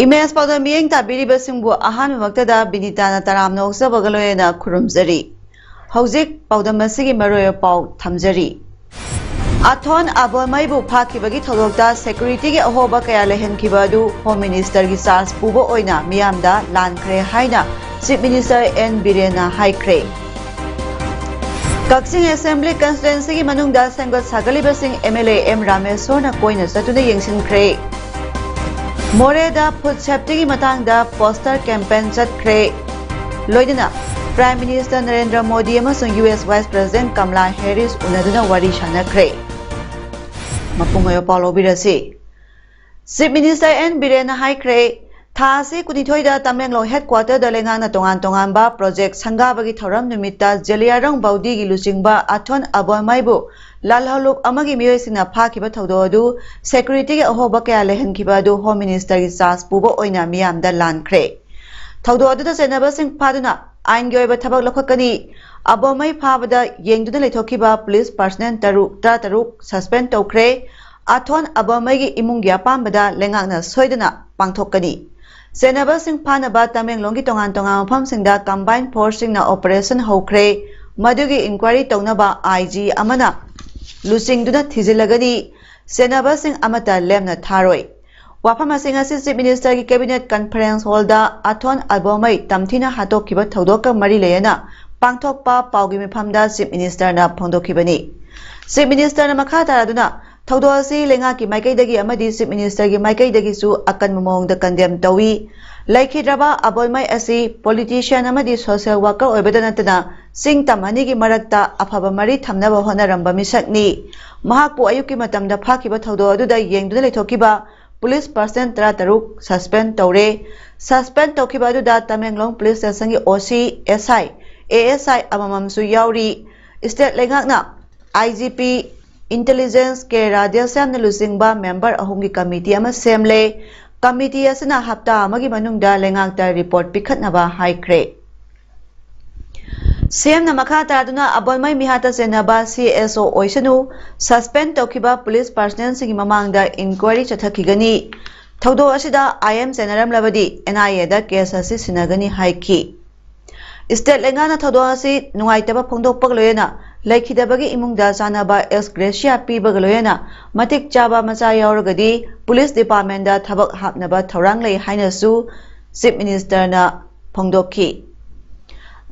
Imes PAODAM miyeng tabiri basingbu ahan waktada binitana taram na uksa bagaloy na kurumzari. Haujik PAODAM masigi maroy pau thamjari. Athon abomai bu phaki bagi thodokta security ge ahoba kaya lehen kibadu Home Minister gi charge pubo oina miyamda lankhre haina Chief Minister N Birena haikre. Kaksing Assembly constituency gi manungda sangat sagali basing MLA M Rameswar na koina satuna yengsinkhre. Moreda food safety ki matangda poster campaign chatkre. Loidana Prime Minister Narendra Modi amasung US Vice President Kamala Harris unaduna wari shanakre. Mapungayo Paulo Birasi. Chief Minister N Birena haikre thasi kunithoida Tamenglong headquarter da lengang na tongan ba project sangabagi thoram numita Jeliarong Baudi gi luchingba athon aboimaibu lalhaluk amagi miyoisina phakiba thododu security ge ahoba kaya lehenkiba du Home Minister gi charge pubo oina miyamda lankre thododu da senaba sing phaduna ain gi oiba thabak lokhakani abomai phabada yengduna leithokiba police personnel taruk suspend tokre athon abomai gi imung gi apambada lengakna soidana pangthokani senaba sing phanaba Tamenglong gi tongan mafam singda combined force sing na operation hokre madugi inquiry tognaba IG amana Lusingduna thizilagani senaba sing amata lemna tharoi wafama sing asi Chief Minister gi cabinet conference hall da athon albomai tamthina hatokiba thodoka mari leyana pangthokpa paugi mifamda Chief Minister na phongdokibani Chief Minister na makha taraduna thodoasi lenga ki maikai amadi Chief Minister gi maikai dagi su akan momong da condemn tawi laikhidraba aboimai asi politician amadi social worker oibadanatana sing tamani gi marakta afaba mari thamnaba honaramba misakni mahakpu ayuki matamda phakiba thodo aduda yengduna leithokiba police person taruk suspend tawre suspend tawkiba aduda Tamenglong police station gi OC SI ASI amamam su yauri state lengakna IGP intelligence ke radiasam na lusingba member ahungi committee ama semle committee asina hapta amagi manungda lengakta report pikhatnaba haikre CM na makha taraduna abonmai mihata senaba CSO oisanu suspend tawkiba police personnel singi mamangda inquiry chathakigani thodo asida IM senaram labadi NIA da case asi sinagani haiki state lengana thodo asi nungaitaba phongdokpak loyena laikhidabagi imungda chanaba ex gratia pibaga loyena matik chaba macha yauragadi police department da thabak hapnaba thorang lei hainasu Chief Minister na phongdokki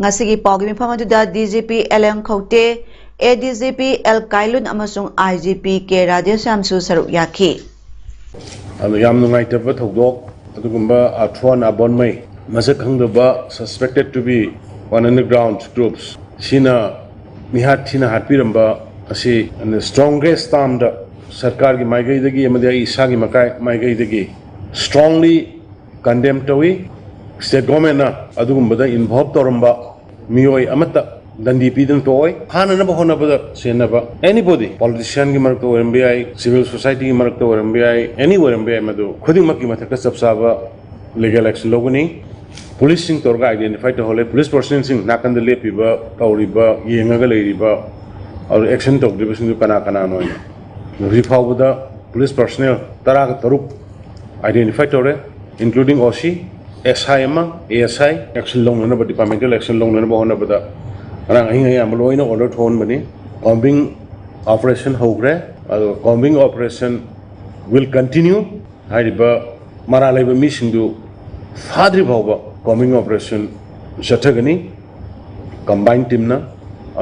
ngasigi paugi mifam aduda DGP LM Khote ADGP L Kailun amasung IGP ke Radhesam su saruk yaki yam nungaitaba thodok adugumba athon abonmai masak hangdaba suspected to be on underground groups sina mihat thina hatpiramba asi and the strongest term da sarkar gi maigai dagi amadi isa gi makai maigai dagi strongly condemn tawi state government na adugumba da involved toramba miyoi amata dandi pidan toy hana na bahona bada senaba anybody politician gi marak to mbi civil society gi marak to mbi anywhere mbi madu khuding makki mathaka sabsaba legal action loguni police sing torga identify to hole police person sing nakan de lepiba tawriba yengaga leiriba or action to division kana no ri fawda police personnel taraga taruk identify tore including OC SI among ASI action long na departmental action long na bahona bada rang hinga amloi no order thon bani combing operation hogre combing operation will continue haiba maralaiba mission du fadri bawba combing operation Shatagani combined team na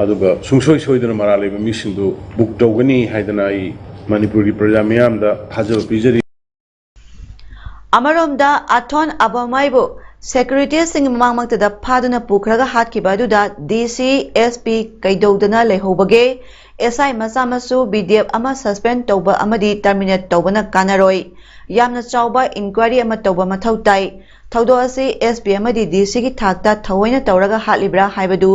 aduga sungsoi soidana maralaiba mission du book tawgani haidana I Manipuri Prajamyam da Hajar Pijari Amaromda athon abomaibu security sing mamangta da phaduna pukhraga hatkiba aduda DC SP kaidodana lehobage SI masa masu BDF ama suspend tauba amadi terminate taubana kanaroi yamna chauba inquiry ama tauba mathau tai thaudo asi SB amadi DC gi thakta thawoina tauraga halibra haibadu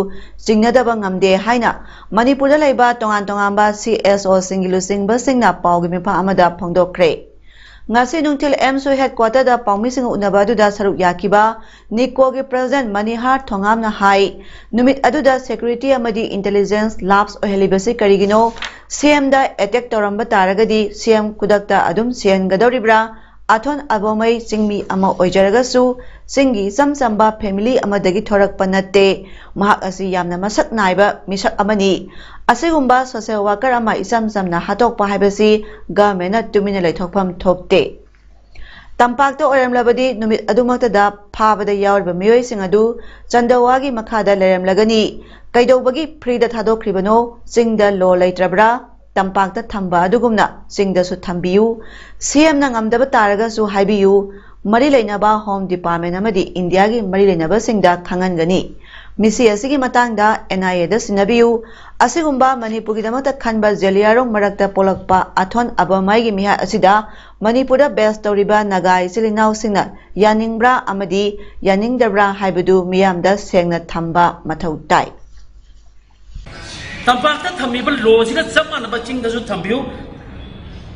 singnadaba ngamde haina Manipurda laiba tongan tongamba CSO singilu singba singna pawgi mipa amada phongdokre ngasi nungtil MSO headquarter da pawmising unabadu da saruk yakiba Nikko gi president Manihar Thongamna hai numit aduda security amadi intelligence labs ohelibasi karigino CM da attack toramba taragadi CM kudakta adum CN gadoribra Athon abomai singmi ama oijaragasu singi samsamba family amadagi thorakpa natte mahak asi yamna masak naiba misak amani asigumba social worker ama isam samna hatokpa haibasi government tumina laithokpham thokte tampakta oramlabadi numit adumakta da phabada yawriba miyoi sing adu chandawagi makhada leramlagani kaidobagi frida thadokhribano singda law laitrabra tampakta thamba adugumna singdasu thambiyu CM na ngamdaba taragasu haibiyu mari leinaba home department amadi India gi mari leinaba singda khangangani misi asigi matangda NIA da sinabiyu asigumba Manipur gi damakta khanba jeliarong marakta polakpa athon abamai gi miha asida Manipur da best toriba nagai silinau singna yaningbra amadi yaningdabra haibadu miyamda sengna thamba mathau tai Tampakta thamiba losina zaman ba chingdasu thambiu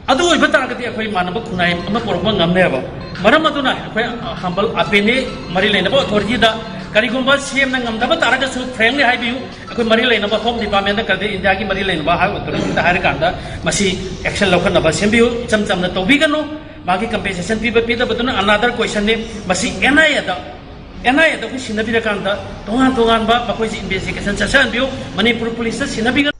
adu oi bataragati akhoi manaba khunai ama porba ngamneba maram aduna akhoi humble apene mari leinaba authority da karigumba CM na ngamdaba taragasu frankly haibiu akhoi mari leinaba home department da kade India gi mari leinaba ha authority da harikanda masi action lokhanaba sembiu chamchamna tobigano magi compensation piba pida baduna another question ne masi NIA da ku sinabira kanda tongan ba bakoi investigation chasan biu Manipur police sinabiga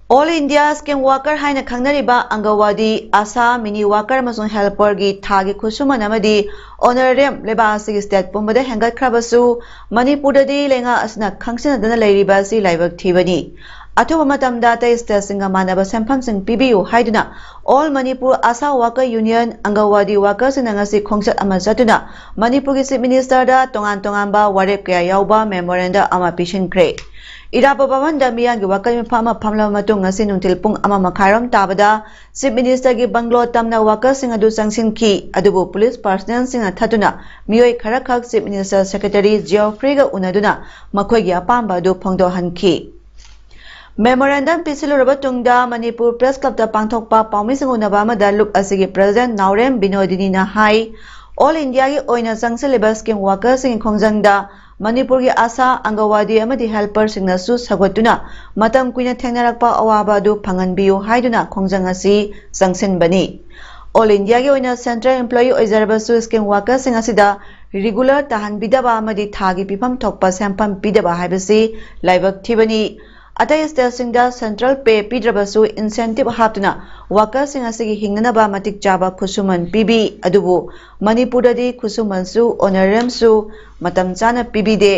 All India Scheme Worker haina khangnariba Angawadi Asa Mini Worker amasung helper gi thagi khusuman amadi honorarium leba asigi state pumbada hengat khrabasu Manipur dadi lenga asna khangsina dana leiriba si laibak thibani Athuba matamda ta state singa manaba sempham sing PBU haiduna All Manipur Asa Worker Union Angawadi Workers ngasi khongsat ama satuna Manipur gi Chief Minister da tongan ba warep kya yauba memoranda ama pishin kre Irapa Bhavan da miyangi wakal mifama phamla matung ngasi nungtil pung ama makhairam tabada Chief Minister gi banglo tamna worker sing adu sangsin ki adubu police personnel sing thatuna miyoi khara khak Chief Minister Secretary Geoffrey ga unaduna makhoi gi apamba adu phongdo hanki Memorandum pisiluraba tungda Manipur Press Club da pangthokpa pawmising unaba amada look asigi President Naurem Binodini na hai All India gi oina sangsileba scheme workers sing khongjangda Manipur gi Asa Angawadi amadi helper singna su sagotuna matam kuina thengnarakpa awaba du phanganbiu haiduna khongjang asi sangsin bani All India gi oina central employee oijaraba su scheme workers sing asida regular tahan bidaba amadi thagi pipam thokpa sempam bidaba haibasi laibak thibani Atai state singda central pay pidrabasu incentive haptuna workers sing asigi hingnanaba matik chaba khusuman pibi adubu Manipur dadi khusuman su honorarium su matam chana pibi de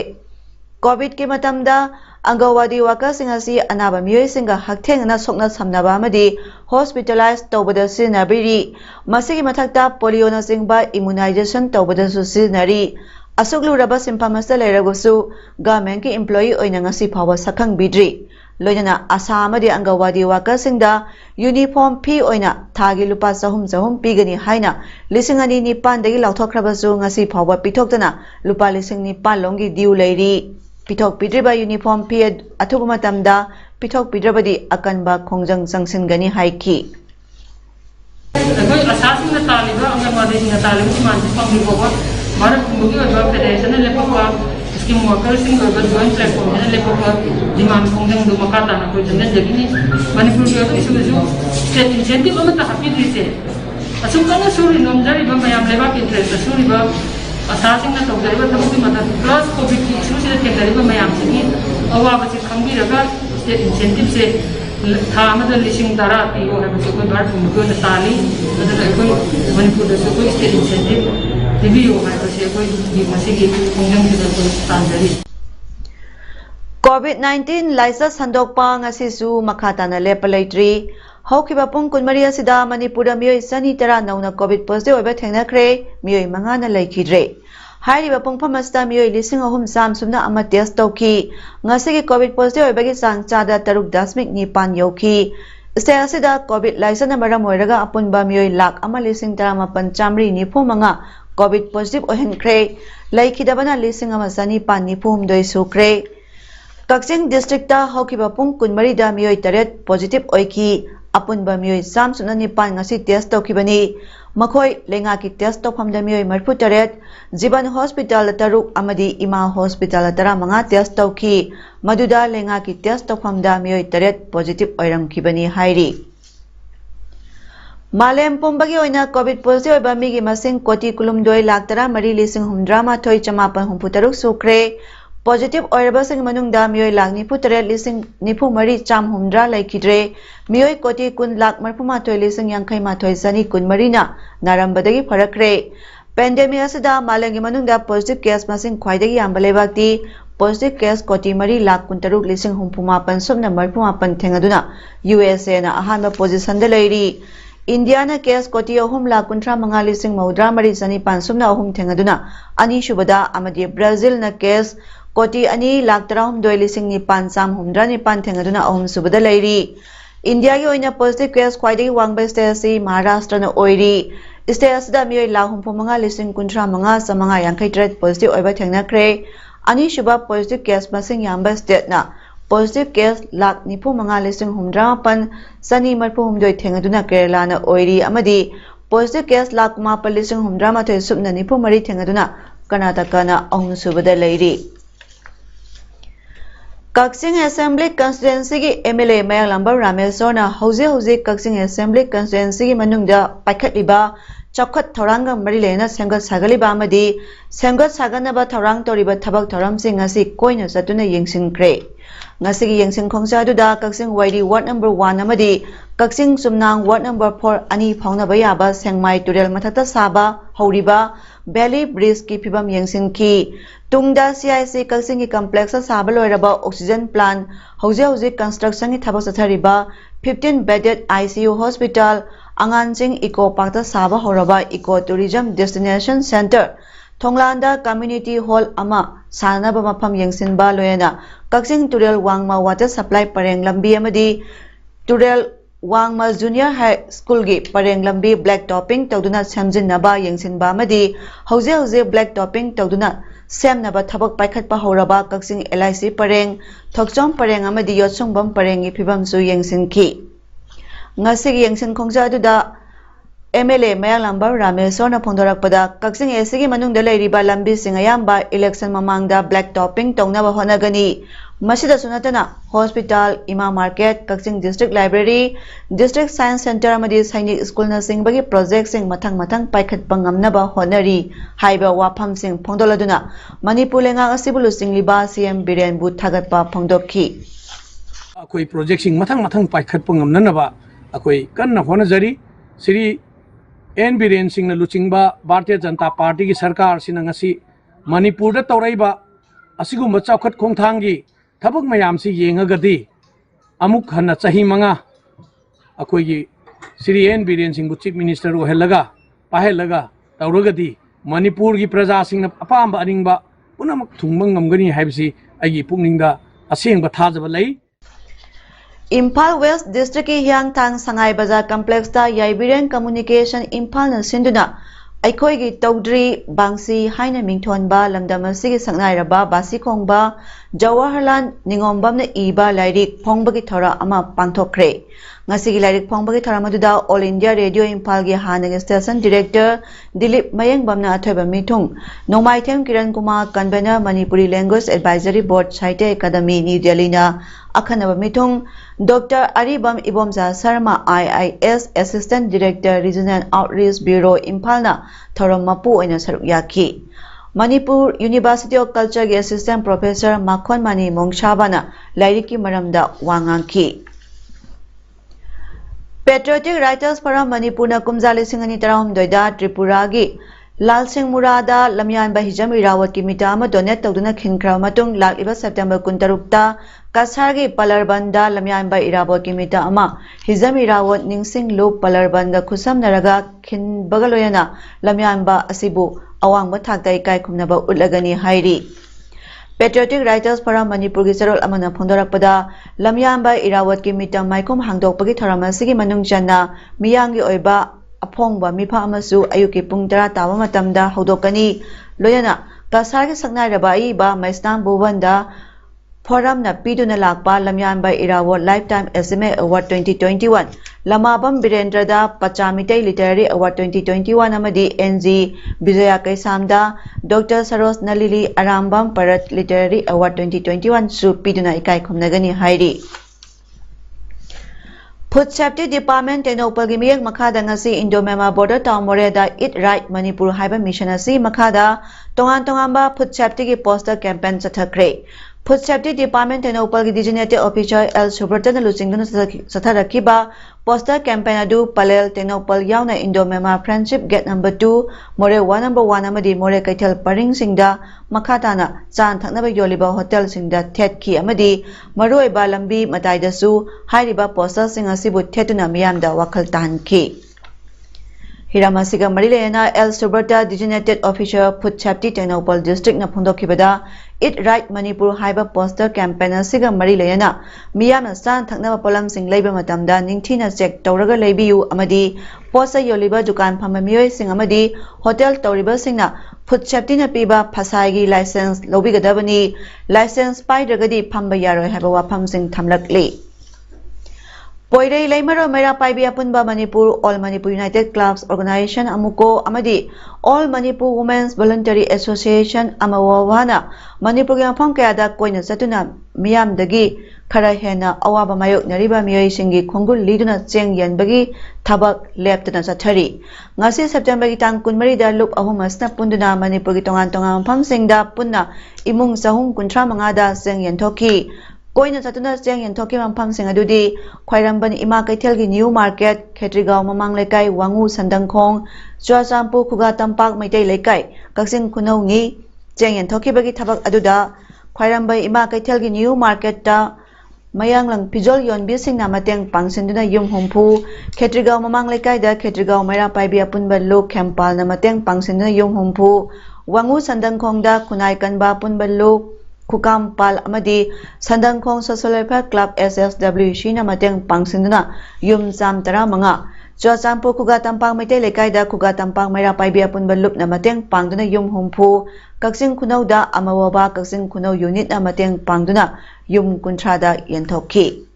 COVID ke matamda Angawadi workers sing asi anaba miyoi singa hakthengna sokna samnaba amadi hospitalized tawbada sinabiri masigi mathakta polio na singba immunization tawbada su sinari Asuklu raba simpamasta leiragosu government ki employee oina ngasi phawa sakhang bidri loinana Assam de Angawadi workers singda uniform fee oina thagi lupa sahum pigani haina lisingani ni pandagi lauthokrabasu ngasi phawa pithoktana lupa lisingni palongi diu leiri pithok pidriba uniform fee athuba matamda pithok pidrabadi akanba khongjang sangsingani haiki Agoi asasing na taliba ang Angawadi na taliba si Manji Pangbibowa Marak kumbugi oba federation na lepoka scheme workers sing oba joint platform na lepoka demand kongjang do makata na ko jangan jagini Manipur gi isu state incentive amata happy dise asum kana suri nomjari ba mayam leba ki interest suri ba asasing na tawdari ba tamuki mata plus covid ki isu se tekari ba mayam singi awa ba chi khambi raga state incentive se tha amada lising dara pi ora ba ko bar kumbugi na tali adana ko Manipur da ko state incentive COVID-19 laisa sandokpa ngasisu makhatana lepalaitri haukiba pung kunmari asida Manipur miyoi sani tara nauna COVID positive oiba thengnakre miyoi manga na laikhidre हाइरिबा पुंगफम असदा मियोय लिसिंग अहुम जाम सुमना अमा test तौखी ngasi Covid positive ओइबगी सांग चादा 3.9 यौखी state असिदा Covid licence मरम ओइरगा अपुनबा मियोय लाख अमा लिसिंग 18,995 Covid positive ओहनख्रे लैखिदबना लिसिंग अमा 9,992 सुख्रे Kakching district हौखिबा पुंग 13 दा मियोय 8 positive ओइखी अपुनबा मियोय जाम Sumana 9 ngasi test तौखिबनी मखोय लेंगा की test तौफम दा मियोय 38 जीवन हॉस्पिटल तरुक अमदी इमा हॉस्पिटल 15 टेस्ट तौखी मदुदा लेंगा की टेस्ट तौफम दा मियोय 8 पॉजिटिव ओइरमखिबनी हाइरी मालेम पुंबगी ओइना कोविड पॉजिटिव ओइबा मिगी मसिंग कोटी कुलुमदोय लाख 13,3,953 सुख्रे पॉजिटिव ओइरबसिंग मनुंगदा मियोय लाख 93,94,300 लैखिद्रे मियोय कोटी 10,38,50,000 ना नारंबदगी फरक्रे पेंडेमिक असिदा मालेंगी मनुंगदा पॉजिटिव केस मसिंग ख्वाइदगी याम्बा लेबाक्ति पॉजिटिव केस कोटी 3,63,58 सुमना 38 थेंगदुना यूएसए ना अहानबा पोजिशन दा लैरी इंडिया ना केस कोटी 3,53,993 सुमना 3 थेंगदुना अनि सुबदा अमदी ब्राजील ना केस कोटी 2,32,9,994 थेंगदुना 3 सुबदा लैरी इंडिया की ओइना पॉजिटिव केस ख्वाइदगी वांगबा स्टेट असि महाराष्ट्र ना ओइरी स्टेट असिदा मियोय लाख 35,35,953 पॉजिटिव ओइबा थेंगनाख्रे अनि सुबा पॉजिटिव केस मसिंग याम्बा स्टेट ना पॉजिटिव केस लाख 95,58,2 थेंगदुना केरला ना ओइरी अमदी पॉजिटिव केस लाख 9,58,000 सुबना 94 थेंगदुना कर्नाटका ना 3 सुबदा लैरी कक्सिंग असेंबली कंस्टिट्युएंसी की एमएलए मयांगलंबर रामेश्वरना हौजे कक्सिंग असेंबली कंस्टिट्युएंसी की मनुंगदा पाइखटलिबा चौखट थौरांग मरी लेना सेंगत सागलिबा अमदी सेंगत सागनबा थौरांग तोरिबा थबक थौरामसिंग ngasi कोइना चतुना यंगसिंख्रे ngasi की यंगसिंग खोंगसादुदा कक्सिंग वाइडी वार्ड नंबर 1 अमदी कक्सिंग सुमनांग वार्ड नंबर 4 अनि फाउनबा याबा सेंगमाई तुरेल मथक्ता साबा हौरिबा वैली ब्रिज की फिबम यंगसिंखी तुंगदा सीआईसी कक्सिंग की कॉम्प्लेक्स साबा लोइरबा ऑक्सीजन प्लांट हौजे कंस्ट्रक्शन की थबक चथरिबा 15 बेडेड आईसीयू हॉस्पिटल अंगानसिंग इको पार्क साबा हौरबा इको टूरिज्म डेस्टिनेशन सेंटर थोंगलांदा कम्युनिटी हॉल अमा सानबा मफम यंगसिनबा लोयना कक्सिंग तुरेल वांगमा वाटर सप्लाई परेंग लंबी अमदी तुरेल वांगमा जूनियर हाई स्कूल की परेंग लंबी ब्लैक टॉपिंग तौदुना सेमजिनबा यंगसिनबा अमदी हौजे ब्लैक टॉपिंग तौदुना सेमनबा थबक पाइखटपा हौरबा कक्सिंग एलआईसी परेंग थोकचोम परेंग अमदी योत्सुंगबम परेंग की फिबमसु यंगसिनखी ngasi gi yangsin khongja aduda MLA मयांगलंबर रामेश्वरना फोंदोरकपदा कक्सिंग एसी की मनुंगदा लैरिबा लंबी सिंगयाम्बा इलेक्शन ममांगदा ब्लैक टॉपिंग तौनबा होनगनी मसिदा सुनतना hospital Ima market Kakching district library district science centre अमदी सैनिक स्कूल ना सिंगबगी प्रोजेक्ट सिंग मथंग पाइखटपा ngamnaba honari haiba wafam sing phongdoladuna manipur lenga asibulu singliba CM villain बु थागतपा फोंदोखी अखोई प्रोजेक्ट सिंग मथंग पाइखटपा ngamnaba अखोई कन्ना होनजरी श्री एन बीरेन सिंह लुचिंगबा भारतीय जनता पार्टी की सरकार सिंह मणिपुर तौरईबा असिगुम्बा चौखट खोंथांगी थबक मयाम से येंगगदी अमुक हन्ना चही मंगा अखोई Shri N Biren Singh chief minister ओहलगा पाहेलगा तौरगदी मणिपुर की प्रजा सिंह अपाम अनिंगबा पुनमक थुंगबा ngamgani हाइबसी अगी पुंगनिंगदा असेंगबा थाजबा लई इम्फाल वेस्ट डिस्ट्रिक्ट की हियांगथांग संगाई बाजार कॉम्प्लेक्स ता याइबिरेन कम्युनिकेशन इम्फाल न सिंधुना अखोई तौद्री बांसी हाइना मिंगथोनबा लमदम असिगी संगनाइरबा बासी खोंगबा जवाहरलाल निंगोमबम इबा लाइरिक फोंगबगी थौरा अमा पांथोखरे ngasi लाइरिक फोंगबगी थौरा मदुदा ऑल इंडिया रेडियो इम्फाल की हानगे स्टेशन डायरेक्टर दिलीप मयंगबमना अथोबा मिथुंग Nomaithem Kiran Kumar convenor Manipuri language advisory board Sahitya Akademi new Delhi ना अखनबा मिथुंग doctor Aribam Ibomcha Sharma IIS assistant director regional outreach bureau Imphal ना थौरम मपू ओइना सरुक याखी मणिपुर यूनिवर्सिटी ऑफ कल्चर के असिस्टेंट प्रोफेसर माखोन मानी मोंगशाबाना लाइरिक की मरमदा वांगांखी पेट्रियोटिक राइटर्स फोरम मणिपुर ना कुमजा 2013 त्रिपुरा की लाल सिंह मुरादा लमयानबा हिजम इरावत की मिटा डोनेट तौदुना खिनख्रा मतुंग लाक्लिबा सेप्टेम्बर 23 कसार की पलरबंदा लमयानबा इरावत की मिटा Hijam Airavat निंगसिंग loop पलरबंदा खुसम Narga खिनबगलोयना लमयानबा असिबु awangba thakta ikai khumnaba utlagani hairi. Patriotic Writers Forum Manipur ki sarol amana phondorakpada lamyamba Irawat ki mitam maikum hangdokpagi thoram asigi manung channa miyangi oiba aphongba mifa amasu ayuki pung 10 taba matamda hodokani loyana kasar ki saknairaba iba maistam bovanda forum na piduna lakpa lamyamba Irawat Lifetime SMA Award 2021 Lamabam Birendra da Pachamitai Literary Award 2021 amadi NG Vijaya Kaisamda Dr. Saros Nalili Arambam Parat Literary Award 2021 su piduna ikai khumnagani hairi. Food Safety Department Tenopal gi miyek makhada ngasi Indomema Border Town Moreda Eat Right Manipur haiba mission asi makhada tongan ba food safety gi poster campaign chathakre. Food Safety Department Tenopal gi designated officer L Subratan Lucingduna Satharakiba poster campaign adu Palel Tenopal yauna Indomema Friendship Gate number 2 More 1 number 1 amadi More Kaitel Paring Singda Makhatana Chan Thaknaba Yoliba Hotel Singda Thetki amadi Maroi Balambi Mataidasu Hairiba poster sing asibu Thetuna Miyamda Wakal Tanki. Hiramasiga Marilena L Subrata designated officer Food Safety Tenopal District na Phondokibada Eat Right Manipur haiba poster campaign asiga Marilena miyamna san thaknaba polam sing leiba matamda ningthina check tawraga leibiyu amadi posa yoliba dukan phamba miyoi sing amadi hotel tawriba singna food safety na piba phasai gi license lobigadabani license paidagadi phamba yaroi haiba wafam sing thamlakli. Poirei Laimaro Mera Paibi Apunba Manipur All Manipur United Clubs Organization Amuko Amadi All Manipur Women's Voluntary Association Amawana Manipur Yampong Kayada Koina Satuna Miyam Dagi Karahena Awaba Mayok Nariba Miyoi Singi Kongul Liduna Cheng Yanbagi Tabak Leptana Satari Ngasi September Gitang Kunmari da Lup Ahumasna Punduna Manipur Gitongan Tongan Pam Singda Punna Imung Sahung Kuntra Mangada Seng Yantoki Koina Satuna Cheng Yantoki Mampam Sing Adudi Khwairamban Ima Kaithel gi New Market Khetrigao Mamang Lekai Wangu Sandangkhong Chuasampu Khuga Tampak Maitai Lekai Kaksin Kunau ni Cheng Yantoki bagi thabak aduda Khwairamban Ima Kaithel gi New Market ta Mayang lang pijol yonbi sing na mateng pangsinduna yum humpu Khetrigao Mamang Lekai da Khetrigao Mera Paibi Apunba Lok Khempal na mateng pangsinduna yum humpu Wangu Sandangkhong da Kunai Kanba Punba Lok Kukam Pal Amadi Sandangkhong Social Welfare Club SSW Shina Mateng Pangsinduna Yum Sam Tara Manga Chuasampu Khuga Tampang Maitai Lekai da Khuga Tampang Mera Paibi Apunba Lup na Mateng Pangduna Yum Humpu Kaksin Kunau da Amawaba Kaksin Kunau Unit na Mateng Pangduna Yum Kuntrada Yantoki.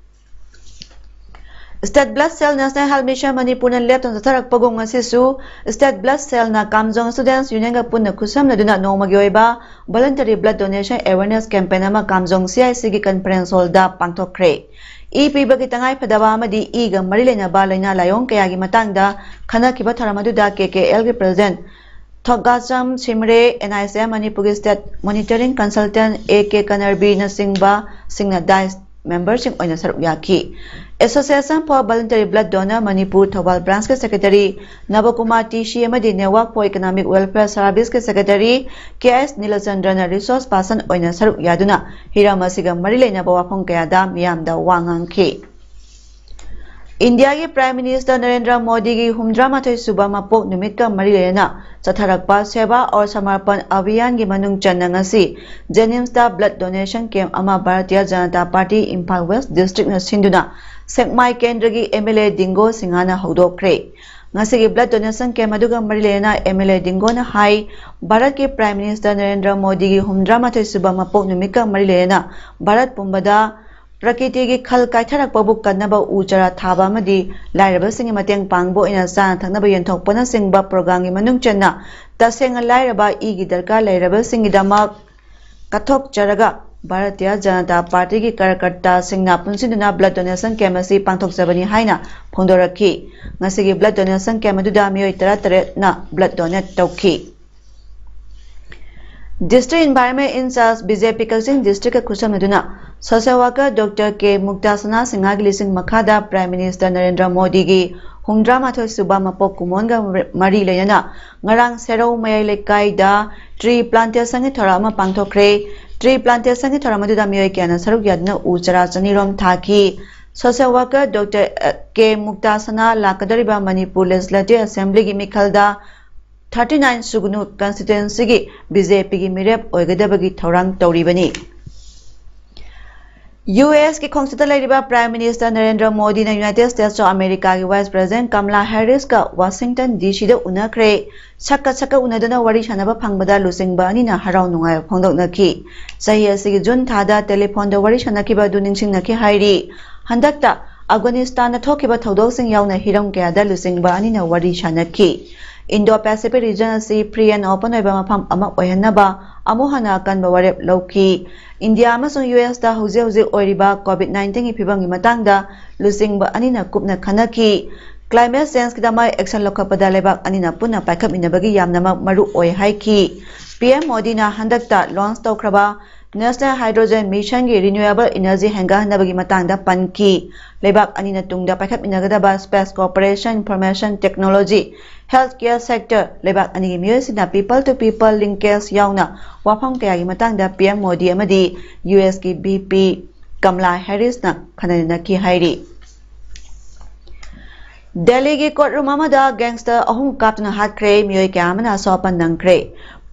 State Blood Cell National Health Mission Manipur na lepton sa pagong asisu State Blood Cell na Kamjong Students Union ga punna kusam na duna no magyoiba voluntary blood donation awareness campaign ama Kamjong CIC gi conference hall da pangthokre. Ipiba kitangai padaba amadi iga marilena ba laina layong kaya gi matangda khana kiba tharamadu da KKL gi president Thogacham Simre NICM Manipur State Monitoring Consultant AK Kanarbi na singna dice member sing oina saruk yaki. Association for Voluntary Blood Donor Manipur Thobal Branch के Secretary Navakumar Tishi Amadi Network for Economic Welfare Service के Secretary KS Nilasandran Resource Person Oina Saruk Yaduna Hiramasiga Marilena Bawapong Kayada Miyamda Wangang Ki. India के Prime Minister Narendra Modi की हुमद्रामाथोई सुबह मपोक निमित्त का मरिलेना चथरकपा सेवा और समर्पण अभियान की मनुंग चन्नंगसी जेनिम्सदा ब्लड डोनेशन कैंप अमा Bharatiya Janata party Imphal waste district न सिंधुना सेकमाई केंद्र की MLA डिंगो सिंघाना हौदोक्रे ngasi blood donation कैंप अदुगा मरिलेना MLA डिंगो न हाई भारत के प्राइम मिनिस्टर नरेंद्र मोदी की हुमद्रामाथोई सुबह मपोक निमित्त का मरिलेना भारत पुंबदा प्रकृति की खल काइथरक पबु कन्नबा उचरा थाबा मदी लाइरबा सिंग मतेंग पांगबो इना सान थंगनबा यंथोकपना सिंगबा प्रोग्राम की मनुंग चन्ना तसेंग लाइरबा इगी दरकार लाइरबा सिंग दमक कथोक चरगा भारतीय जनता पार्टी की कार्यकर्ता सिंगना पुंसिदुना ब्लड डोनेशन कैंप असि पांथोकजबनी हाइना फोंदोरखी ngasi ब्लड डोनेशन कैंप अदुदा मियोय 13 ना ब्लड डोनेट तौखी. District Environment Incharge BJP Kaksin District Kusam Naduna Social Worker Dr. K. Muktasana Singhagi Lising Makhada Prime Minister Narendra Modi gi Humdramathoi Suba Mapok Kumonga Mari Layana Ngarang Serau Mayai Lekai da Tree Plantation Thorama Pangthokre Tree Plantation Thorama Duda Miyoi Kyana Saruk Yadna Uchara Chanirom Thaki. Social Worker Dr. K. Muktasana Lakadariba Manipur Legislative Assembly gi Mikhalda 39 Sugunu constituency gi BJP gi mirep oigadabagi thorang tauribani. US ki khongsita lairiba Prime Minister Narendra Modi na United States of America ki Vice President Kamala Harris ka Washington DC da unakre chakka unadana wari sanaba phangbada lusingba ani na harau nungai phongdoknaki sahi asigi June thada telephone da wari sanakiba du ningsingnaki hairi handakta Afghanistan na thokiba thodok sing yauna hiram kya da lusingba ani na wari sanaki Indo-Pacific region asi free and open oiba mafam ama oihanaba amuhana kanba warep lauki India amasung US da hauze oiriba COVID-19 gi phibang gi matangda lusingba anina kupna khanaki climate change kidamai action lokhapada lebak anina punna paikap inabagi yamnama maru oi haiki PM Modi na handakta launch tawkraba National Hydrogen Mission gi renewable energy hanga nabagi matangda panki lebak anina tungda paikap inagadaba space cooperation information technology healthcare sector lebak anigi miyosina people to people linkage yauna wafam kaya gi matangda PM Modi amadi US ki BP Kamala Harris na khanana ki hairi Delhi ki courtroom amada gangster ahum kaptuna hatkre miyoy kyamana sopan nangkre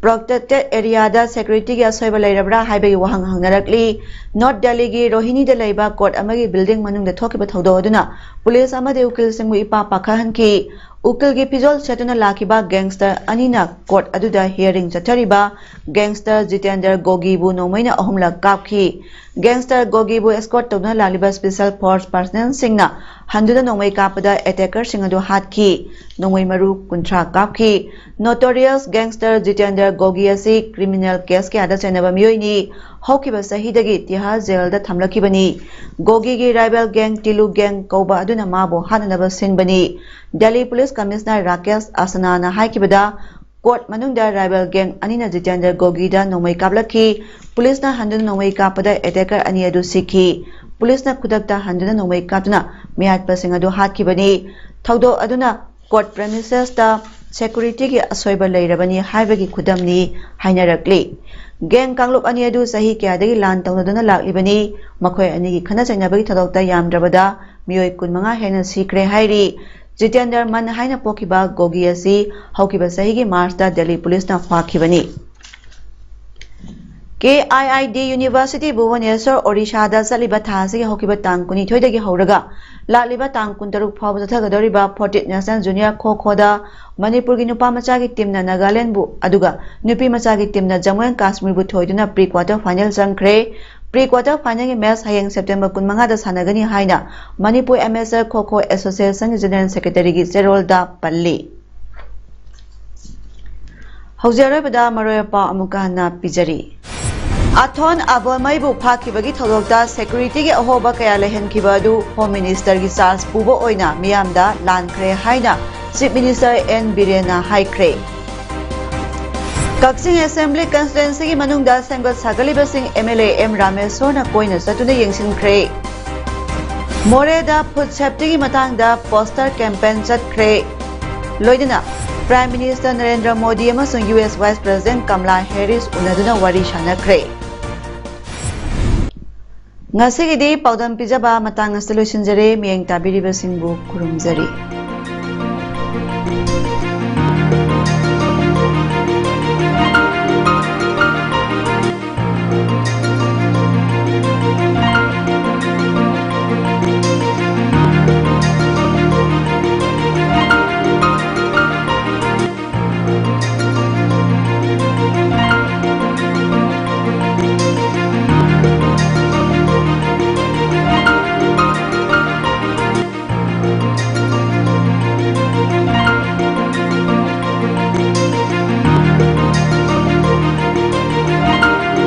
protected area da security ga soiba lairabra haibagi wahang hangnarakli North Delhi gi Rohini da laiba court amagi building manung da thokiba thodo aduna police amade ukil singmu ipa pakhahan ki ukil gi pijol chatuna lakiba gangster anina court aduda hearing chathariba gangster Jitendra Gogi bu nomaina ahumla kapki gangster Gogi bu escort tawna laliba special force personnel singna handuda nomai kapada attacker singadu hatki nomai maru kuntra kapki notorious gangster Jitendra Gogi asi criminal case ke ada chenaba miyoi hokiba sahidagi tihar jail da thamlakibani Gogi gi rival gang Tilu gang kauba aduna mabo hananaba sinbani Delhi Police Commissioner Rakesh Asana na haikibada court manungda rival gang anina Jitendra Gogi da nomai kablaki police na handuna nomai kapada attacker ani adu sikhi police na khudakta handuna nomai kaptuna miyat pasing adu hatkibani thaudo aduna court premises da security gi asoiba lairabani haibagi khudamni hainarakli gang kanglup ani adu sahi kyadagi lan tawnaduna laklibani makhoi ani gi khana chainabagi thadokta yamdrabada miyoi 15 hena sikre hairi Jitendra man haina pokiba Gogi asi haukiba sahi gi March da Delhi police na khwakibani KIID University Bhubaneswar Odisha da saliba thasi hokiba tang kuni thoidagi horaga laliba tang kuntaruk phawba thagadoriba 14th National Junior Kho da Manipur gi nupa macha gi team na Nagaland bu aduga nupi macha gi team na Jammu and Kashmir bu thoiduna pre-quarter final jangkre pre-quarter final gi match hayeng September 15 da sanagani haina Manipur MSR Kho Association General Secretary gi Serol da Palli Haujaroi bada maroya pa amuka na pijari Athon Abolmai bu phakibagi thodokta security gi ahoba kaya lehenkhiba du Home Minister gi charge pubo oina miyamda lankre haina Chief Minister N Birena haikre Kaksing Assembly constituency gi manungda sengot sagaliba sing MLA M Rameswar na koina satuna yengsinkre Moreda food safety gi matangda poster campaign chatkre loidina Prime Minister Narendra Modi amasung US Vice President Kamala Harris unaduna wari sanakre Ngasigidi paudam pijaba matang asilo sinjare miyeng tabiriba singbu kurumjari